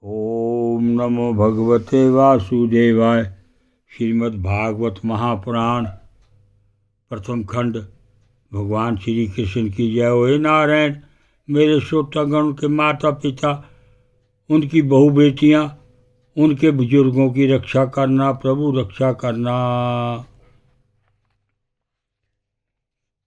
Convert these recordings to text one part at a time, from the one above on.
ओम नमो भगवते वासुदेवाय। श्रीमद्भागवत महापुराण प्रथम खंड। भगवान श्री कृष्ण की जय। हे नारायण, मेरे श्रोतागण के माता पिता, उनकी बहु बेटियां, उनके बुजुर्गों की रक्षा करना, प्रभु रक्षा करना।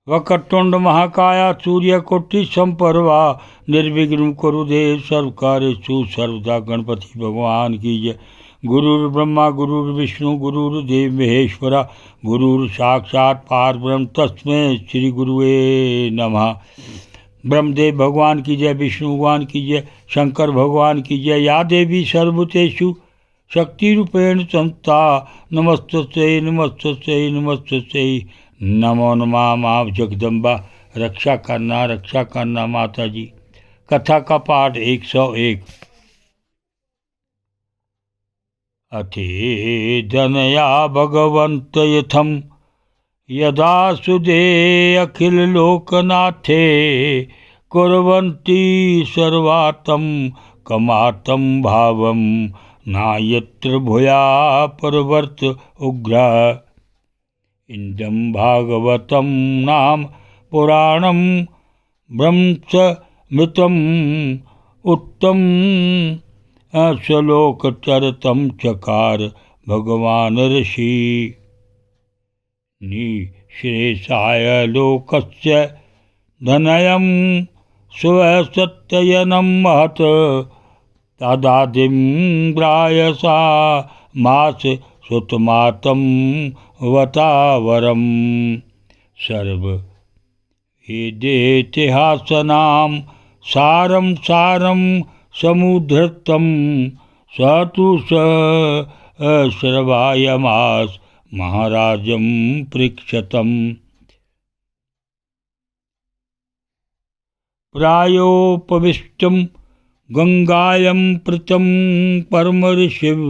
वक्रतुंड महाकाया सूर्यकोटि संप्रभा निर्विघ्नं कुरुदेव सर्वकार्येषु सर्वदा। गणपति भगवान की जय। गुरुर्ब्रह्मा गुरुर्विष्णु गुरुर्देव महेश्वरा, गुरुर् साक्षात् परब्रह्म तस्मै श्री गुरुवे नमः। ब्रह्मदेव भगवान की जय, विष्णु भगवान की जय, शंकर भगवान की जय। या देवी सर्वभूतेषु शक्तिरूपेण संस्था, नमस्तस्यै नमस्तस्यै नमस्तस्यै नमो नमः। माँ जगदम्बा रक्षा करना माता जी। कथा का पाठ 101। अथेदनया भगवन्त यथम यदा सुदे अखिल लोकनाथे, कुर्वन्ति सर्वात्म कमातम भावम नायत्र भूया परवर्त उग्र। इंदम भागवतम नाम पुराणम ब्रह्मसमृतम उत्तम श्लोकचरितम चकार भगवान ऋषि। निःश्रेषाय लोकस्य धनयं स्वसत्ययनं महत्, तदादिं ग्रायसा मास सुतमातं वतावरम। सर्व वेदेतिहासनां सारं समुद्धृतं, स तु श्रवायमास महाराजं पृक्षतम्। प्रायोपविष्टं गंगायं प्रतं परम ऋषिः,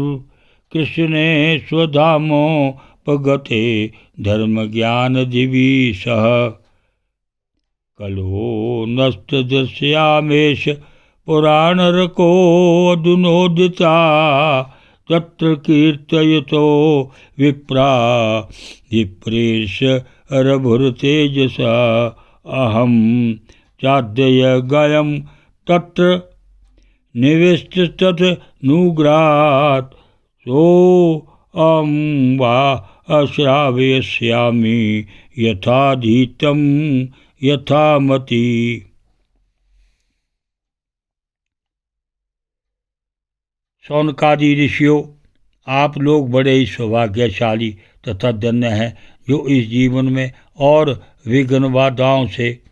कृष्णे स्वधामोपगते धर्मज्ञानदिविषः। कलो नष्टदृश्यामेष पुराणरको अधुनोदिता, तत्र कीर्तयतो विप्रा विप्रेशरभुरतेजसा। अहं चाद्ययगयं तत्र निविष्टतत् नुग्रात्, सोऽहं वा अश्रावयिष्यामि यथाधीतं यथामति। शौनकादि ऋषियों, आप लोग बड़े ही सौभाग्यशाली तथा धन्य हैं, जो इस जीवन में और विघ्न बाधाओं से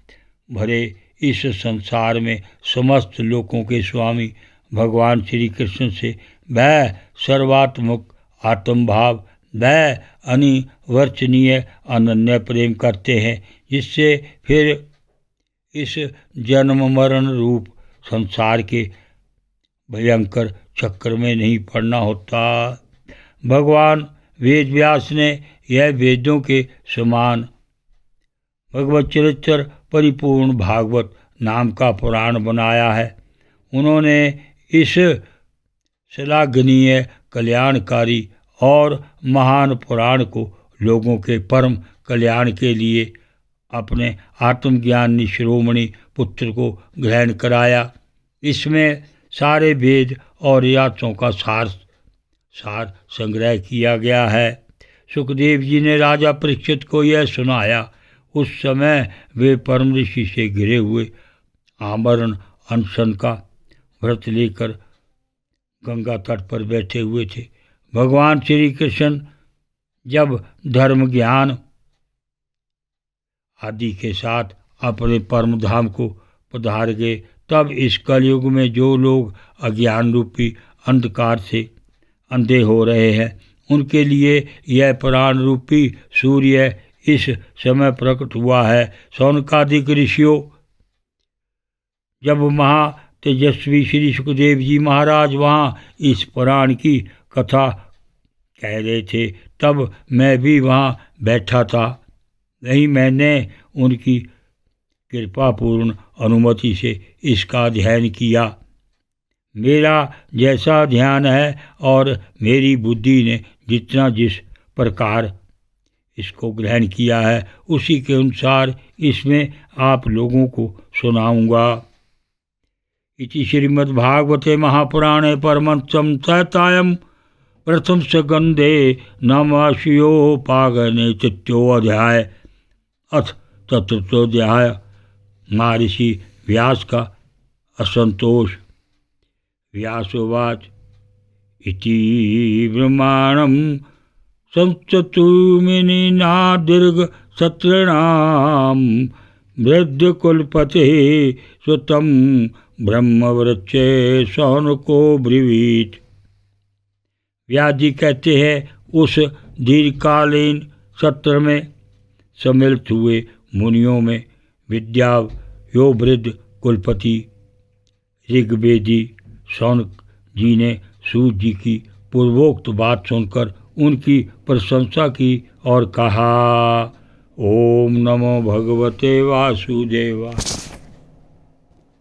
भरे इस संसार में समस्त लोकों के स्वामी भगवान श्री कृष्ण से वह सर्वात्मक आत्मभाव, वह अनिवर्चनीय अनन्य प्रेम करते हैं, जिससे फिर इस जन्म मरण रूप संसार के भयंकर चक्र में नहीं पड़ना होता। भगवान वेद व्यास ने यह वेदों के समान भगवत चरित्र परिपूर्ण भागवत नाम का पुराण बनाया है। उन्होंने इस श्लाघनीय कल्याणकारी और महान पुराण को लोगों के परम कल्याण के लिए अपने आत्मज्ञानी शिरोमणि पुत्र को ग्रहण कराया। इसमें सारे वेद और यात्रों का सार संग्रह किया गया है। सुखदेव जी ने राजा परीक्षित को यह सुनाया। उस समय वे परम ऋषि से घिरे हुए आमरण अनशन का व्रत लेकर गंगा तट पर बैठे हुए थे। भगवान श्री कृष्ण जब धर्म ज्ञान आदि के साथ अपने परम धाम को पधार गए, तब इस कलयुग में जो लोग अज्ञान रूपी अंधकार से अंधे हो रहे हैं, उनके लिए यह प्राण रूपी सूर्य इस समय प्रकट हुआ है। शौनकादिक ऋषियों, जब महातेजस्वी श्री सुखदेव जी महाराज वहाँ इस पुराण की कथा कह रहे थे, तब मैं भी वहाँ बैठा था। वहीं मैंने उनकी कृपापूर्ण अनुमति से इसका अध्ययन किया। मेरा जैसा ध्यान है और मेरी बुद्धि ने जितना जिस प्रकार इसको ग्रहण किया है उसी के अनुसार इसमें आप लोगों को सुनाऊंगा। इति श्रीमद्भागवते महापुराणे परमहंसं संहितायां प्रथम स्कंधे नवमस्योपागमे तृतीयोऽध्याय अथ चतुर्थोऽध्याय महर्षि व्यास का असंतोष। व्यासोवाच इति ब्रह्माणं संस्तुमिनिनादीर्घ सत्राणां वृद्धकुलपतेः सुतं ब्रह्मवृक्षे शौनको ब्रीवीत। व्यास जी कहते हैं उस दीर्घकालीन सत्र में सम्मिलित हुए मुनियों में विद्यायो वृद्ध कुलपति ऋग्वेदी शौनक जी ने सूत जी की पूर्वोक्त बात सुनकर उनकी प्रशंसा की और कहा, ओम नमो भगवते वासुदेवाय।